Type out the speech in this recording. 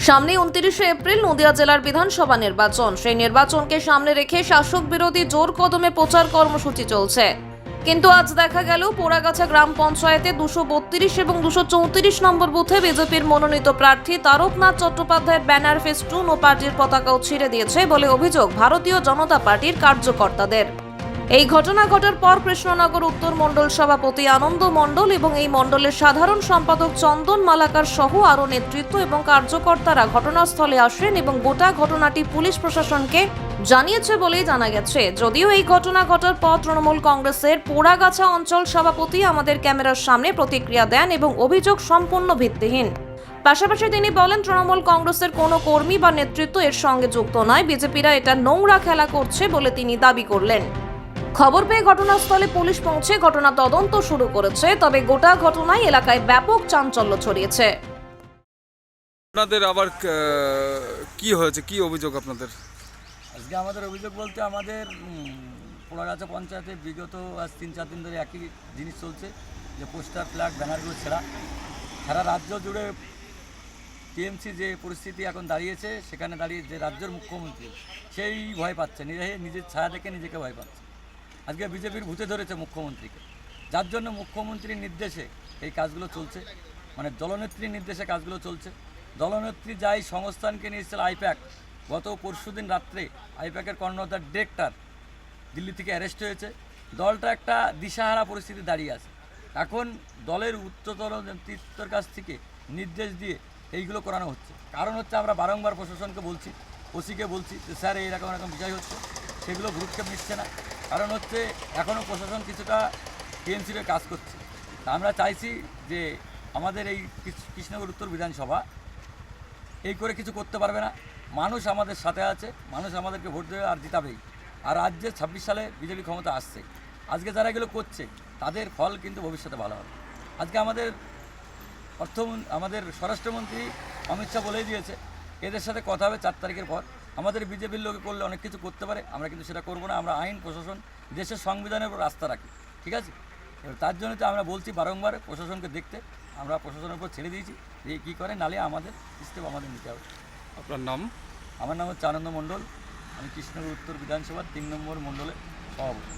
সামনে 29শে এপ্রিল নদিয়া জেলার বিধানসভা নির্বাচন। সেই নির্বাচনকে সামনে রেখে শাসক বিরোধী জোর কদমে প্রচার কর্মসূচি চলছে। কিন্তু আজ দেখা গেল পোড়াগাছা গ্রাম পঞ্চায়েতে 232 এবং 234 নম্বর বুথে বিজেপির মনোনীত প্রার্থী তারকনাথ চট্টোপাধ্যায়ের ব্যানার, ফেস্টুন ও পার্টির পতাকাও ছিঁড়ে দিয়েছে বলে অভিযোগ ভারতীয় জনতা পার্টির কার্যকর্তাদের। এই ঘটনা ঘটার পর কৃষ্ণনগর উত্তর মণ্ডল সভাপতি আনন্দ মণ্ডল এবং এই মণ্ডলের সাধারণ সম্পাদক চন্দন মালাকার সহ আরও নেতৃত্ব এবং কার্যকর্তারা ঘটনাস্থলে আসেন এবং গোটা ঘটনাটি পুলিশ প্রশাসনকে জানিয়েছে বলেই জানা গেছে। যদিও এই ঘটনা ঘটার পর তৃণমূল কংগ্রেসের পোড়াগাছা অঞ্চল সভাপতি আমাদের ক্যামেরার সামনে প্রতিক্রিয়া দেন এবং অভিযোগ সম্পূর্ণ ভিত্তিহীন। পাশাপাশি তিনি বলেন, তৃণমূল কংগ্রেসের কোনো কর্মী বা নেতৃত্ব এর সঙ্গে যুক্ত নয়, বিজেপিরা এটা নোংরা খেলা করছে বলে তিনি দাবি করলেন। খবর পেয়ে ঘটনাস্থলে পুলিশ পৌঁছে ঘটনা তদন্ত শুরু করেছে, তবে গোটা ঘটনায় এলাকায় ব্যাপক চাঞ্চল্য ছড়িয়েছে। আপনাদের আবার কি হয়েছে, কি অভিযোগ আপনাদের? আজকে আমাদের অভিযোগ বলতে আমাদের পোড়াগাছা পঞ্চায়েতে বিগত আজ 3-4 দিন ধরে একই জিনিস চলছে, যে পোস্টার, ফ্ল্যাগ, ব্যানারগুলো সারা রাজ্য জুড়ে টিএমসি যে পরিস্থিতি এখন দাঁড়িয়েছে, সেখানে দাঁড়িয়ে যে রাজ্যের মুখ্যমন্ত্রী সেই ভয় পাচ্ছে, নিজের ছায়া দেখে নিজেকে ভয় পাচ্ছে। আজকে বিজেপির ভূতে ধরেছে মুখ্যমন্ত্রীকে, যার জন্য মুখ্যমন্ত্রীর নির্দেশে এই কাজগুলো চলছে, মানে দলনেত্রীর নির্দেশে কাজগুলো চলছে। দলনেত্রী যাই সংস্থানকে নিয়ে এসেছিল আইপ্যাক, গত পরশুদিন রাত্রে আইপ্যাকের কর্ণধার ডিরেক্টর দিল্লি থেকে অ্যারেস্ট হয়েছে। দলটা একটা দিশাহারা পরিস্থিতি দাঁড়িয়ে আছে। এখন দলের উচ্চতর নেতৃত্বের কাছ থেকে নির্দেশ দিয়ে এইগুলো করানো হচ্ছে। কারণ হচ্ছে আমরা বারংবার প্রশাসনকে বলছি, ওসিকে বলছি যে স্যার এইরকম এরকম বিষয় হচ্ছে, সেগুলো ভ্রুক্ষেপ নিচ্ছে না। কারণ হচ্ছে এখনও প্রশাসন কিছুটা টিএমসির কাজ করছে। তা আমরা চাইছি যে আমাদের এই কৃষ্ণনগর উত্তর বিধানসভা এই করে কিছু করতে পারবে না। মানুষ আমাদের সাথে আছে, মানুষ আমাদেরকে ভোট দেবে আর জিতাবেই। আর রাজ্যে 26 সালে বিজেপি ক্ষমতা আসছে। আজকে যারা এগুলো করছে তাদের ফল কিন্তু ভবিষ্যতে ভালো হবে। আজকে আমাদের স্বরাষ্ট্রমন্ত্রী অমিত শাহ বলেই দিয়েছে, এদের সাথে কথা হবে 4 তারিখের পর। আমাদের বিজেপির লোকে করলে অনেক কিছু করতে পারে, আমরা কিন্তু সেটা করবো না। আমরা আইন, প্রশাসন, দেশের সংবিধানের উপর আস্থা রাখি, ঠিক আছে? এবার তার জন্য তো আমরা বলছি বারংবার প্রশাসনকে দেখতে, আমরা প্রশাসনের উপর ছেড়ে দিয়েছি যে কী করে, নালে আমাদের স্টেপ আমাদের নিতে হবে। আপনার নাম? আমার নাম হচ্ছে আনন্দ মণ্ডল, আমি কৃষ্ণনগর উত্তর বিধানসভার 3 নম্বর মণ্ডলের সভাপতি।